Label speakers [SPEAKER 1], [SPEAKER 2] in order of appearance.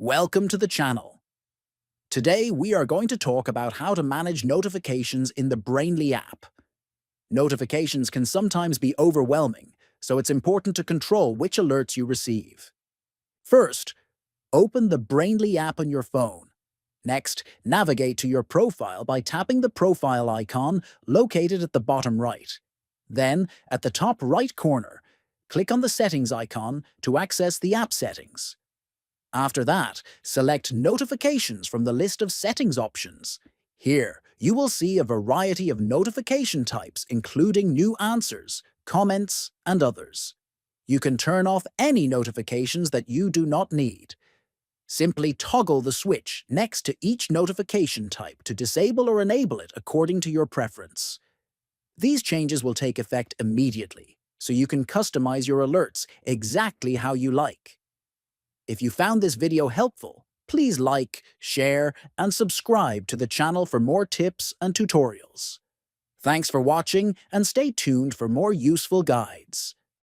[SPEAKER 1] Welcome to the channel. Today we are going to talk about how to manage notifications in the Brainly app. Notifications can sometimes be overwhelming, so it's important to control which alerts you receive. First, open the Brainly app on your phone. Next, navigate to your profile by tapping the profile icon located at the bottom right. Then, at the top right corner, click on the settings icon to access the app settings. After that, select Notifications from the list of settings options. Here, you will see a variety of notification types including new answers, comments, and others. You can turn off any notifications that you do not need. Simply toggle the switch next to each notification type to disable or enable it according to your preference. These changes will take effect immediately, so you can customize your alerts exactly how you like. If you found this video helpful, please like, share, and subscribe to the channel for more tips and tutorials. Thanks for watching, and stay tuned for more useful guides.